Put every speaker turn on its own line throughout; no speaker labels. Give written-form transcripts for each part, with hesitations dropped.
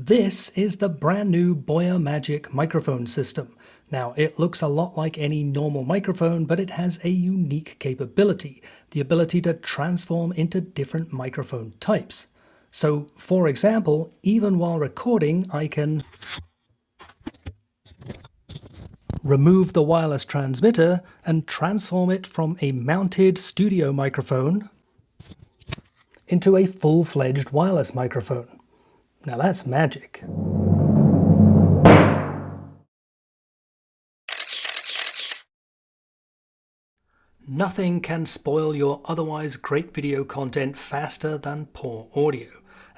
This is the brand new Boya Magic microphone system. Now, it looks a lot like any normal microphone, but it has a unique capability, the ability to transform into different microphone types. So, for example, even while recording, I can remove the wireless transmitter and transform it from a mounted studio microphone into a full-fledged wireless microphone. Now that's magic. Nothing can spoil your otherwise great video content faster than poor audio.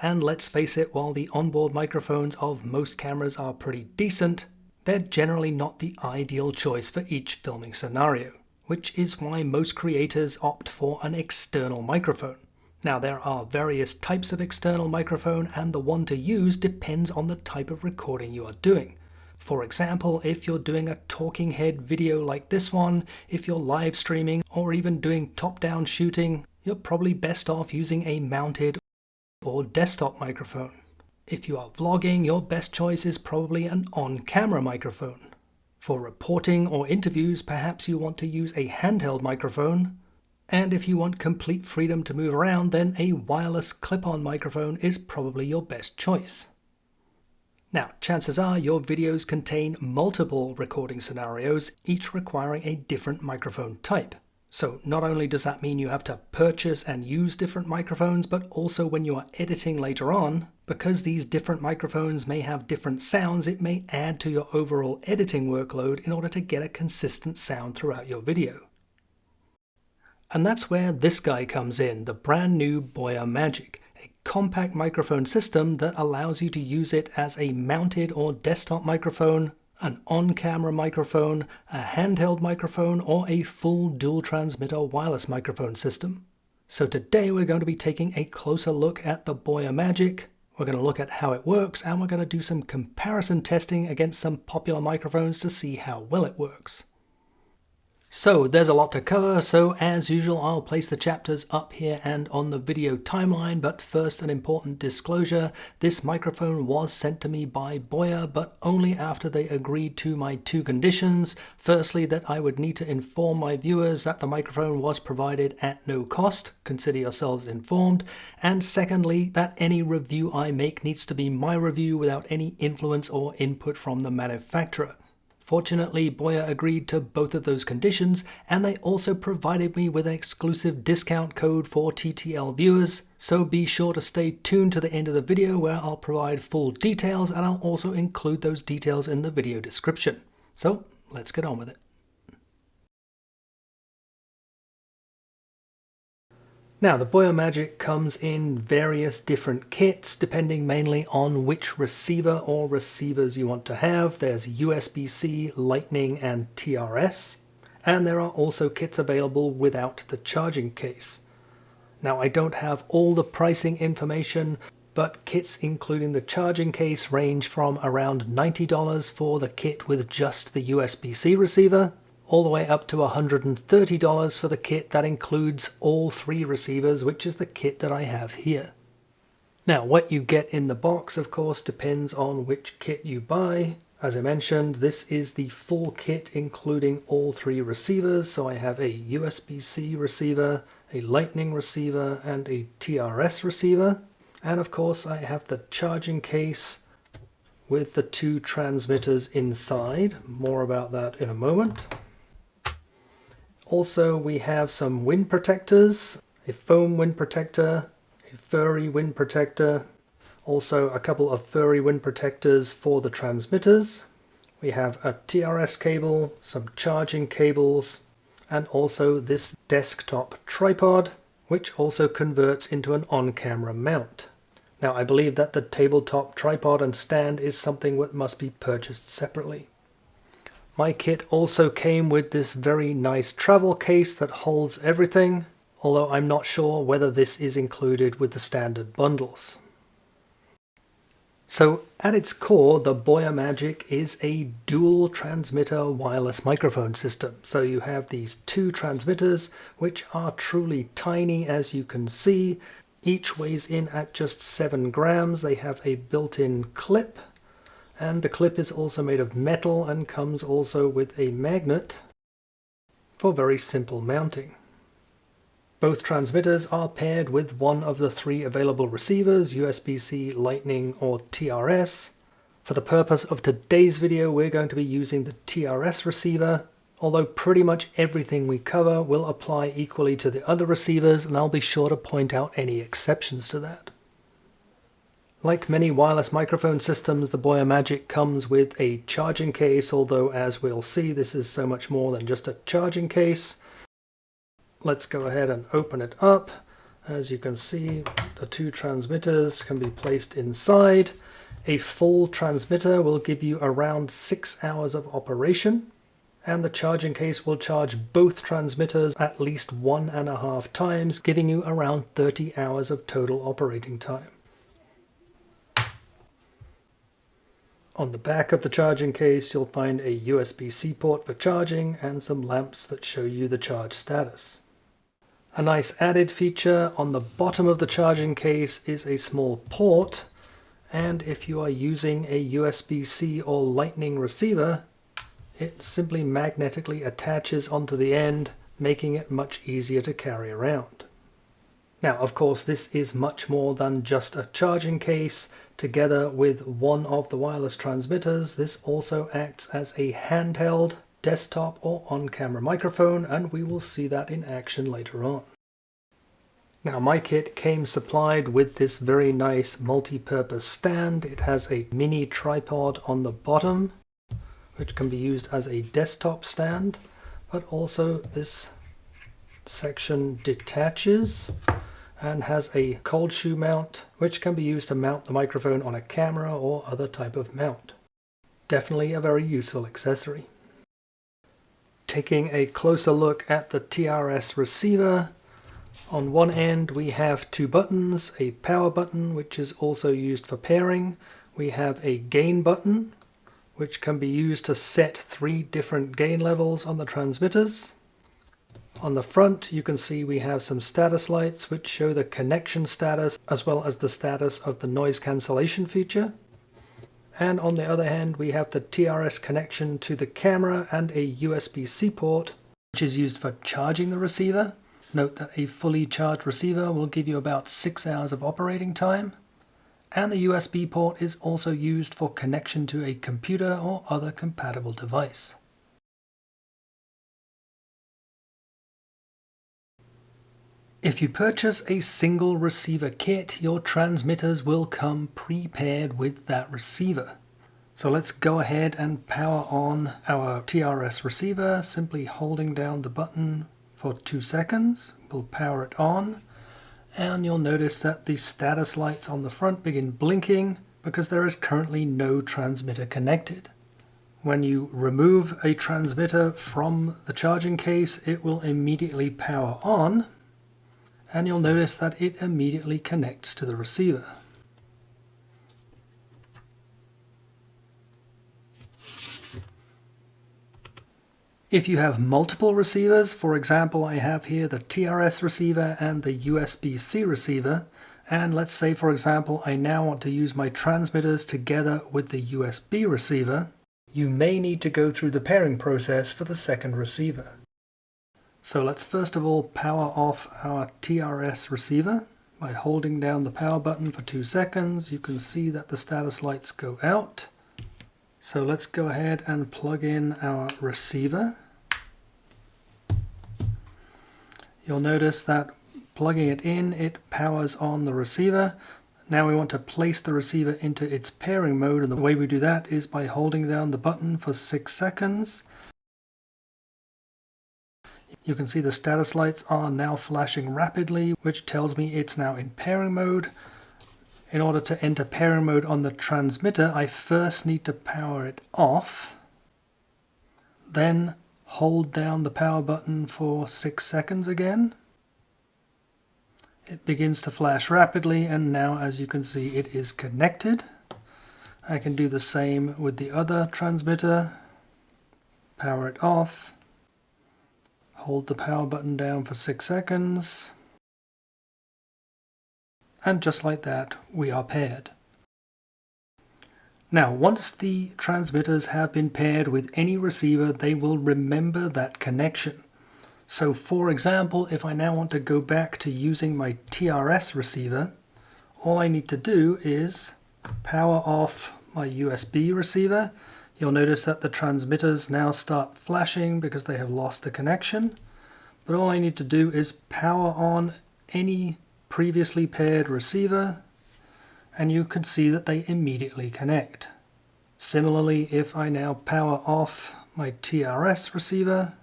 And let's face it, while the onboard microphones of most cameras are pretty decent, they're generally not the ideal choice for each filming scenario, which is why most creators opt for an external microphone. Now, there are various types of external microphone, and the one to use depends on the type of recording you are doing. For example, if you're doing a talking head video like this one, if you're live streaming, or even doing top-down shooting, you're probably best off using a mounted or desktop microphone. If you are vlogging, your best choice is probably an on-camera microphone. For reporting or interviews, perhaps you want to use a handheld microphone. And if you want complete freedom to move around, then a wireless clip-on microphone is probably your best choice. Now, chances are your videos contain multiple recording scenarios, each requiring a different microphone type. So not only does that mean you have to purchase and use different microphones, but also when you are editing later on, because these different microphones may have different sounds, it may add to your overall editing workload in order to get a consistent sound throughout your video. And that's where this guy comes in, the brand new Boya Magic, a compact microphone system that allows you to use it as a mounted or desktop microphone, an on-camera microphone, a handheld microphone, or a full dual transmitter wireless microphone system. So today we're going to be taking a closer look at the Boya Magic. We're going to look at how it works, and we're going to do some comparison testing against some popular microphones to see how well it works. So there's a lot to cover, so as usual I'll place the chapters up here and on the video timeline, but first an important disclosure. This microphone was sent to me by Boya, but only after they agreed to my two conditions. Firstly, that I would need to inform my viewers that the microphone was provided at no cost, consider yourselves informed, and secondly, that any review I make needs to be my review without any influence or input from the manufacturer. Fortunately, Boya agreed to both of those conditions, and they also provided me with an exclusive discount code for TTL viewers, so be sure to stay tuned to the end of the video where I'll provide full details, and I'll also include those details in the video description. So let's get on with it. Now, the Boya Magic comes in various different kits depending mainly on which receiver or receivers you want to have. There's USB-C, Lightning, and TRS. And there are also kits available without the charging case. Now, I don't have all the pricing information, but kits including the charging case range from around $90 for the kit with just the USB-C receiver, all the way up to $130 for the kit that includes all three receivers, which is the kit that I have here. Now, what you get in the box, of course, depends on which kit you buy. As I mentioned, this is the full kit including all three receivers. So I have a USB-C receiver, a Lightning receiver, and a TRS receiver. And of course, I have the charging case with the two transmitters inside. More about that in a moment. Also, we have some wind protectors, a foam wind protector, a furry wind protector, also a couple of furry wind protectors for the transmitters. We have a TRS cable, some charging cables, and also this desktop tripod, which also converts into an on-camera mount. Now, I believe that the tabletop tripod and stand is something that must be purchased separately. My kit also came with this very nice travel case that holds everything, although I'm not sure whether this is included with the standard bundles. So at its core, the Boya Magic is a dual transmitter wireless microphone system. So you have these two transmitters, which are truly tiny, as you can see. Each weighs in at just 7 grams. They have a built-in clip, and the clip is also made of metal and comes also with a magnet for very simple mounting. Both transmitters are paired with one of the 3 available receivers, USB-C, Lightning, or TRS. For the purpose of today's video, we're going to be using the TRS receiver, although pretty much everything we cover will apply equally to the other receivers, and I'll be sure to point out any exceptions to that. Like many wireless microphone systems, the Boya Magic comes with a charging case, although as we'll see, this is so much more than just a charging case. Let's go ahead and open it up. As you can see, the 2 transmitters can be placed inside. A full transmitter will give you around 6 hours of operation, and the charging case will charge both transmitters at least 1.5 times, giving you around 30 hours of total operating time. On the back of the charging case, you'll find a USB-C port for charging and some lamps that show you the charge status. A nice added feature on the bottom of the charging case is a small port, and if you are using a USB-C or Lightning receiver, it simply magnetically attaches onto the end, making it much easier to carry around. Now, of course, this is much more than just a charging case. Together with one of the wireless transmitters, this also acts as a handheld, desktop, or on-camera microphone, and we will see that in action later on. Now, my kit came supplied with this very nice multi-purpose stand. It has a mini tripod on the bottom, which can be used as a desktop stand, but also this section detaches and has a cold shoe mount, which can be used to mount the microphone on a camera or other type of mount. Definitely a very useful accessory. Taking a closer look at the TRS receiver, on one end we have 2 buttons, a power button which is also used for pairing. We have a gain button which can be used to set 3 different gain levels on the transmitters. On the front you can see we have some status lights which show the connection status as well as the status of the noise cancellation feature. And on the other hand we have the TRS connection to the camera and a USB-C port which is used for charging the receiver. Note that a fully charged receiver will give you about 6 hours of operating time. And the USB port is also used for connection to a computer or other compatible device. If you purchase a single receiver kit, your transmitters will come pre-paired with that receiver. So let's go ahead and power on our TRS receiver, simply holding down the button for 2 seconds. We'll power it on, and you'll notice that the status lights on the front begin blinking because there is currently no transmitter connected. When you remove a transmitter from the charging case, it will immediately power on, and you'll notice that it immediately connects to the receiver. If you have multiple receivers, for example, I have here the TRS receiver and the USB-C receiver, and let's say, for example, I now want to use my transmitters together with the USB receiver, you may need to go through the pairing process for the second receiver. So let's first of all power off our TRS receiver by holding down the power button for 2 seconds. You can see that the status lights go out. So let's go ahead and plug in our receiver. You'll notice that plugging it in, it powers on the receiver. Now we want to place the receiver into its pairing mode, and the way we do that is by holding down the button for 6 seconds. You can see the status lights are now flashing rapidly, which tells me it's now in pairing mode. In order to enter pairing mode on the transmitter, I first need to power it off, then hold down the power button for 6 seconds again. It begins to flash rapidly, and now, as you can see, it is connected. I can do the same with the other transmitter. Power it off, hold the power button down for 6 seconds, And just like that, we are paired. Now, once the transmitters have been paired with any receiver, they will remember that connection. So for example, if I now want to go back to using my TRS receiver, all I need to do is power off my USB receiver. You'll notice that the transmitters now start flashing because they have lost the connection. But all I need to do is power on any previously paired receiver, and you can see that they immediately connect. Similarly, if I now power off my TRS receiver,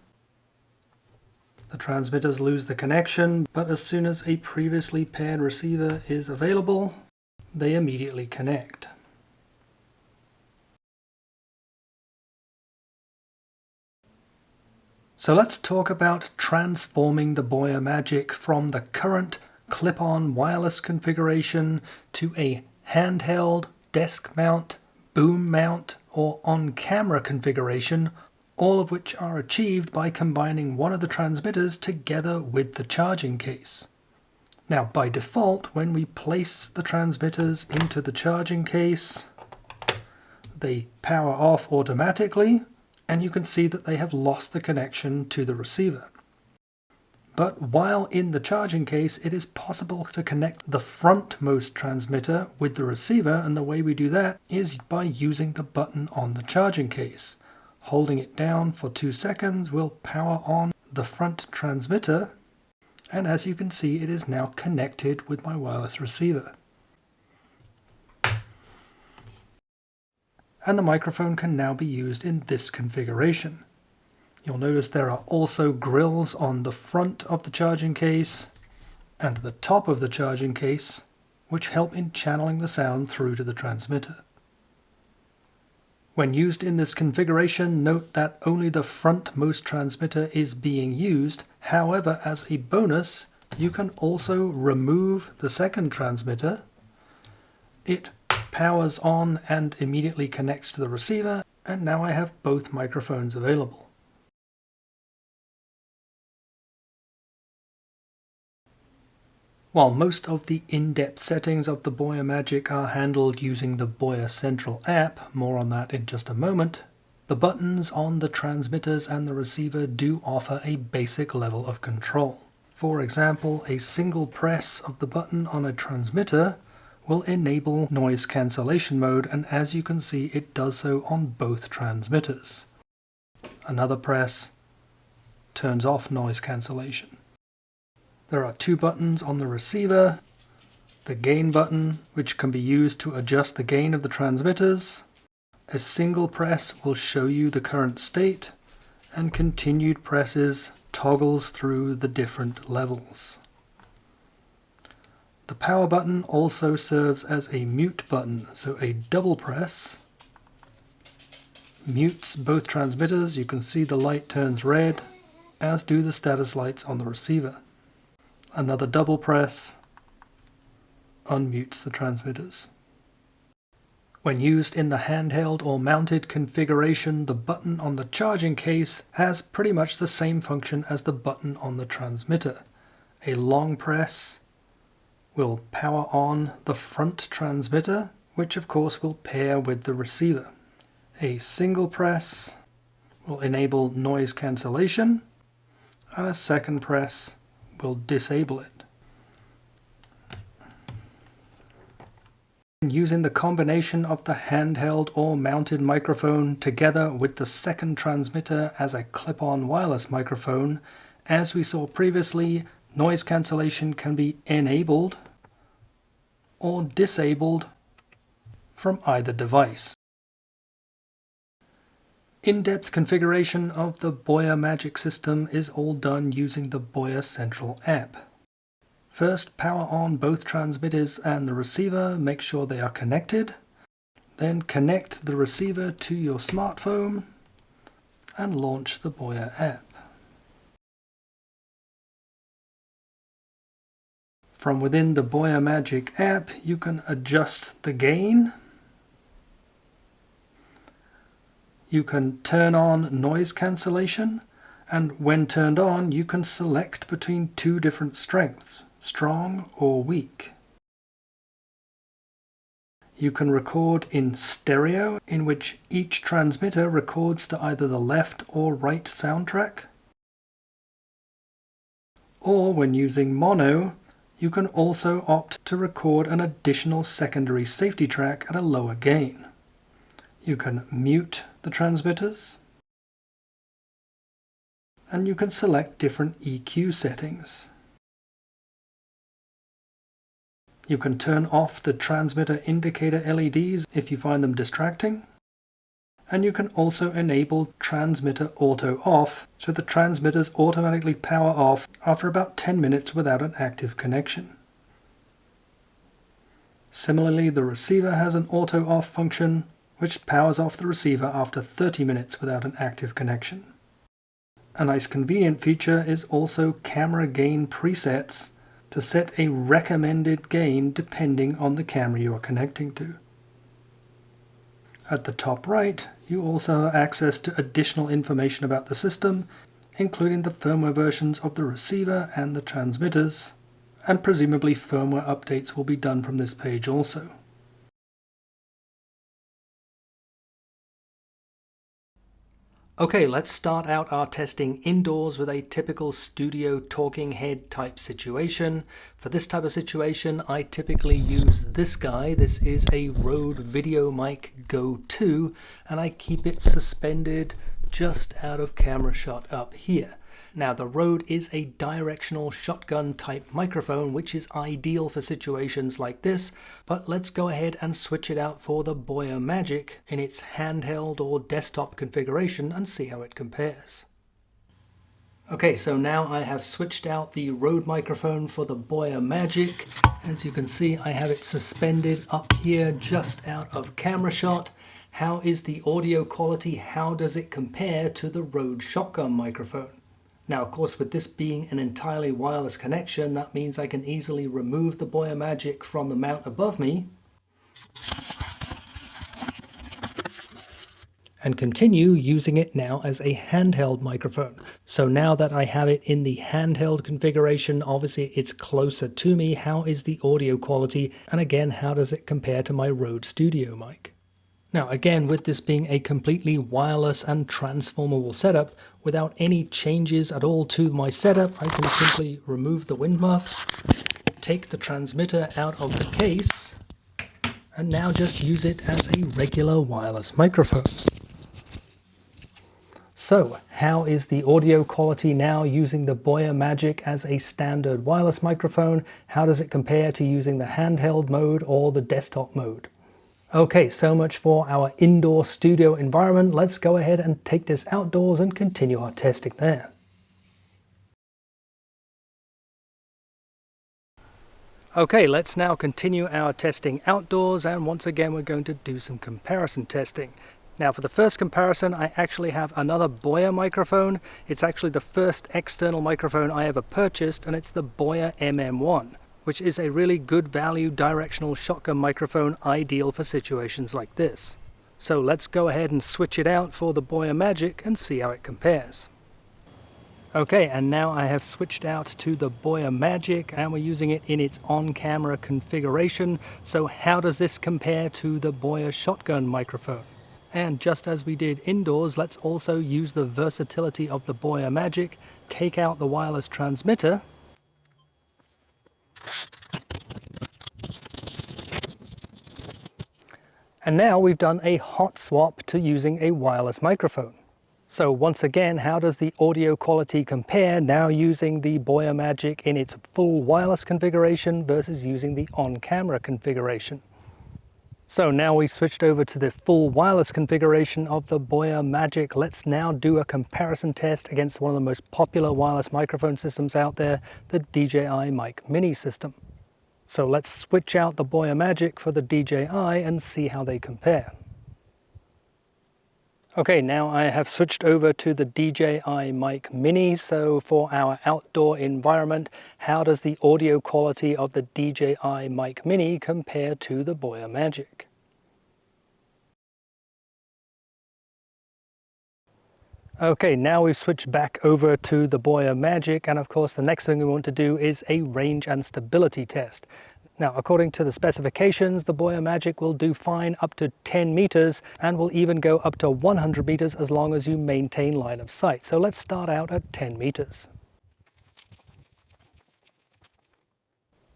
the transmitters lose the connection, but as soon as a previously paired receiver is available, they immediately connect. So let's talk about transforming the Boya Magic from the current clip-on wireless configuration to a handheld, desk mount, boom mount, or on-camera configuration, all of which are achieved by combining one of the transmitters together with the charging case. Now, by default, when we place the transmitters into the charging case, they power off automatically, and you can see that they have lost the connection to the receiver. But while in the charging case, it is possible to connect the frontmost transmitter with the receiver, and the way we do that is by using the button on the charging case. Holding it down for 2 seconds will power on the front transmitter, and as you can see, it is now connected with my wireless receiver. And the microphone can now be used in this configuration. You'll notice there are also grills on the front of the charging case and the top of the charging case, which help in channeling the sound through to the transmitter. When used in this configuration, note that only the frontmost transmitter is being used. However, as a bonus, you can also remove the second transmitter. It powers on and immediately connects to the receiver, and now I have both microphones available. While most of the in-depth settings of the Boya Magic are handled using the Boya Central app, more on that in just a moment, the buttons on the transmitters and the receiver do offer a basic level of control. For example, a single press of the button on a transmitter will enable noise cancellation mode, and as you can see, it does so on both transmitters. Another press turns off noise cancellation. There are 2 buttons on the receiver, the gain button, which can be used to adjust the gain of the transmitters. A single press will show you the current state, and continued presses toggles through the different levels. The power button also serves as a mute button, so a double press mutes both transmitters. You can see the light turns red, as do the status lights on the receiver. Another double press unmutes the transmitters. When used in the handheld or mounted configuration, the button on the charging case has pretty much the same function as the button on the transmitter. A long press will power on the front transmitter, which of course will pair with the receiver. A single press will enable noise cancellation, and a second press will disable it. Using the combination of the handheld or mounted microphone together with the second transmitter as a clip-on wireless microphone, as we saw previously, noise cancellation can be enabled or disabled from either device. In-depth configuration of the Boya Magic system is all done using the Boya Central app. First, power on both transmitters and the receiver, make sure they are connected. Then connect the receiver to your smartphone and launch the Boya app. From within the Boya Magic app, you can adjust the gain. You can turn on noise cancellation, and when turned on, you can select between 2 different strengths, strong or weak. You can record in stereo, in which each transmitter records to either the left or right soundtrack. Or when using mono, you can also opt to record an additional secondary safety track at a lower gain. You can mute the transmitters, and you can select different EQ settings. You can turn off the transmitter indicator LEDs if you find them distracting. And you can also enable transmitter auto off, so the transmitters automatically power off after about 10 minutes without an active connection. Similarly, the receiver has an auto off function, which powers off the receiver after 30 minutes without an active connection. A nice convenient feature is also camera gain presets to set a recommended gain depending on the camera you are connecting to. At the top right, you also have access to additional information about the system, including the firmware versions of the receiver and the transmitters, and presumably firmware updates will be done from this page also. Okay, let's start out our testing indoors with a typical studio talking head type situation. For this type of situation, I typically use this guy. This is a Rode Video Mic Go 2, and I keep it suspended just out of camera shot up here. Now, the Rode is a directional shotgun type microphone, which is ideal for situations like this, but let's go ahead and switch it out for the Boya Magic in its handheld or desktop configuration and see how it compares. Okay, so now I have switched out the Rode microphone for the Boya Magic. As you can see, I have it suspended up here just out of camera shot. How is the audio quality? How does it compare to the Rode shotgun microphone? Now, of course, with this being an entirely wireless connection, that means I can easily remove the Boya Magic from the mount above me and continue using it now as a handheld microphone. So now that I have it in the handheld configuration, obviously it's closer to me. How is the audio quality? And again, how does it compare to my Rode Studio mic? Now, again, with this being a completely wireless and transformable setup, without any changes at all to my setup, I can simply remove the wind muff, take the transmitter out of the case, and now just use it as a regular wireless microphone. So, how is the audio quality now using the Boya Magic as a standard wireless microphone? How does it compare to using the handheld mode or the desktop mode? Okay, so much for our indoor studio environment. Let's go ahead and take this outdoors and continue our testing there. Okay, let's now continue our testing outdoors, and once again we're going to do some comparison testing. Now, for the first comparison, I actually have another Boya microphone. It's actually the first external microphone I ever purchased, and it's the Boya MM1. Which is a really good value directional shotgun microphone, ideal for situations like this. So let's go ahead and switch it out for the Boya Magic and see how it compares. Okay, and now I have switched out to the Boya Magic and we're using it in its on-camera configuration. So how does this compare to the Boya shotgun microphone? And just as we did indoors, let's also use the versatility of the Boya Magic, take out the wireless transmitter, and now we've done a hot swap to using a wireless microphone. So once again, how does the audio quality compare now using the Boya Magic in its full wireless configuration versus using the on-camera configuration? So now we've switched over to the full wireless configuration of the Boya Magic. Let's now do a comparison test against one of the most popular wireless microphone systems out there, the DJI Mic Mini system. So let's switch out the Boya Magic for the DJI and see how they compare. Okay, now I have switched over to the DJI Mic Mini. So for our outdoor environment, how does the audio quality of the DJI Mic Mini compare to the Boya Magic? Okay, now we've switched back over to the Boya Magic, and of course the next thing we want to do is a range and stability test. Now, according to the specifications, the Boya Magic will do fine up to 10 meters and will even go up to 100 meters as long as you maintain line of sight. So let's start out at 10 meters.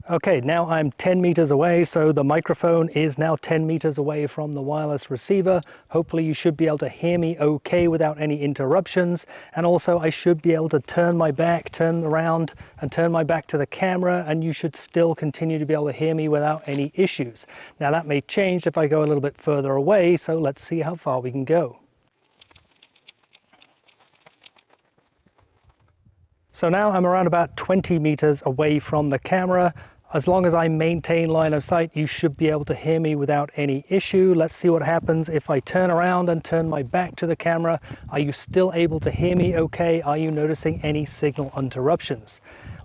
Okay, now I'm 10 meters away, so the microphone is now 10 meters away from the wireless receiver. Hopefully you should be able to hear me okay without any interruptions. And also I should be able to turn my back, turn around and turn my back to the camera, and you should still continue to be able to hear me without any issues. Now that may change if I go a little bit further away, so let's see how far we can go. So now I'm around about 20 meters away from the camera. As long as I maintain line of sight, you should be able to hear me without any issue. Let's see what happens if I turn around and turn my back to the camera. Are you still able to hear me okay? Are you noticing any signal interruptions?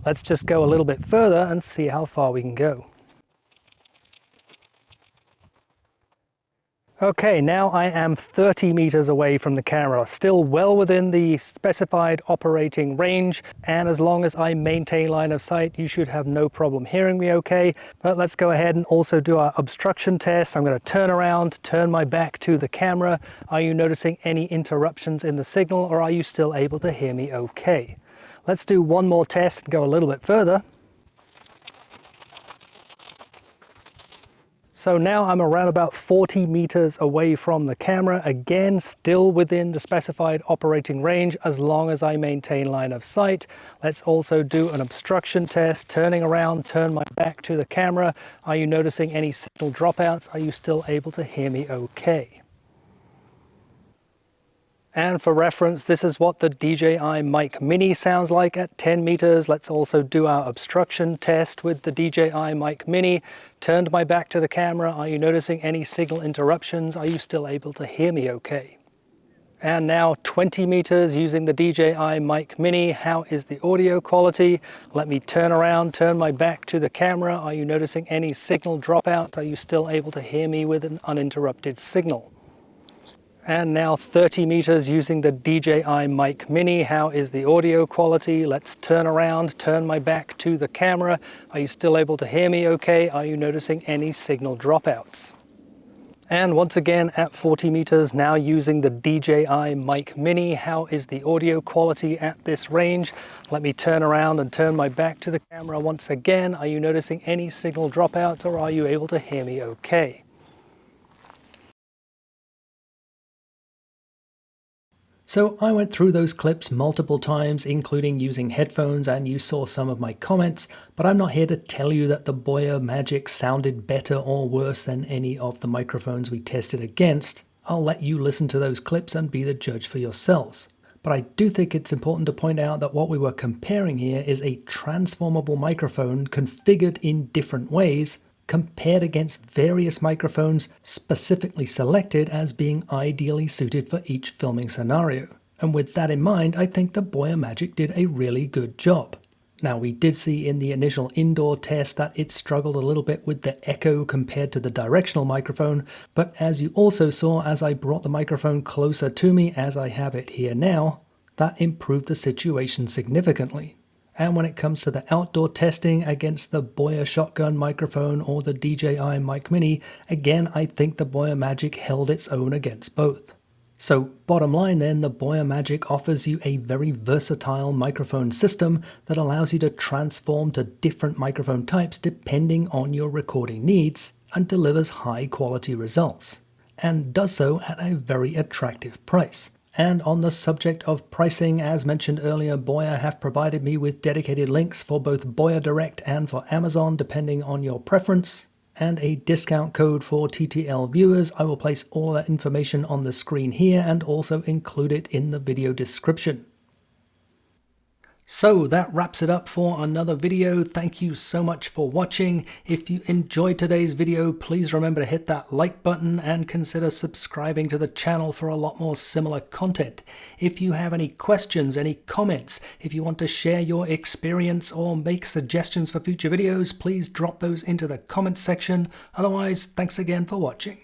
Let's just go a little bit further and see how far we can go. Okay, now I am 30 meters away from the camera, still well within the specified operating range, and as long as I maintain line of sight, you should have no problem hearing me okay. But let's go ahead and also do our obstruction test. I'm going to turn around, turn my back to the camera. Are you noticing any interruptions in the signal, or are you still able to hear me okay? Let's do one more test and go a little bit further. So now I'm around about 40 meters away from the camera, again still within the specified operating range as long as I maintain line of sight. Let's also do an obstruction test, turning around, turn my back to the camera. Are you noticing any signal dropouts? Are you still able to hear me okay? And for reference, this is what the DJI Mic Mini sounds like at 10 meters. Let's also do our obstruction test with the DJI Mic Mini. Turned my back to the camera. Are you noticing any signal interruptions? Are you still able to hear me okay? And now 20 meters using the DJI Mic Mini. How is the audio quality? Let me turn around, turn my back to the camera. Are you noticing any signal dropouts? Are you still able to hear me with an uninterrupted signal? And now 30 meters using the DJI Mic Mini. How is the audio quality? Let's turn around, turn my back to the camera. Are you still able to hear me okay? Are you noticing any signal dropouts? And once again at 40 meters, now using the DJI Mic Mini. How is the audio quality at this range? Let me turn around and turn my back to the camera once again. Are you noticing any signal dropouts, or are you able to hear me okay? So I went through those clips multiple times, including using headphones, and you saw some of my comments, but I'm not here to tell you that the Boya Magic sounded better or worse than any of the microphones we tested against. I'll let you listen to those clips and be the judge for yourselves. But I do think it's important to point out that what we were comparing here is a transformable microphone configured in different ways, compared against various microphones specifically selected as being ideally suited for each filming scenario. And with that in mind, I think the Boya Magic did a really good job. Now, we did see in the initial indoor test that it struggled a little bit with the echo compared to the directional microphone, but as you also saw as I brought the microphone closer to me as I have it here now, that improved the situation significantly. And when it comes to the outdoor testing against the Boya shotgun microphone or the DJI Mic Mini, again I think the Boya Magic held its own against both. So bottom line then, the Boya Magic offers you a very versatile microphone system that allows you to transform to different microphone types depending on your recording needs, and delivers high quality results, and does so at a very attractive price. And on the subject of pricing, as mentioned earlier, Boya have provided me with dedicated links for both Boya Direct and for Amazon, depending on your preference, and a discount code for TTL viewers. I will place all that information on the screen here and also include it in the video description. So that wraps it up for another video. Thank you so much for watching. If you enjoyed today's video, please remember to hit that like button and consider subscribing to the channel for a lot more similar content. If you have any questions, any comments, if you want to share your experience or make suggestions for future videos, please drop those into the comments section. Otherwise, thanks again for watching.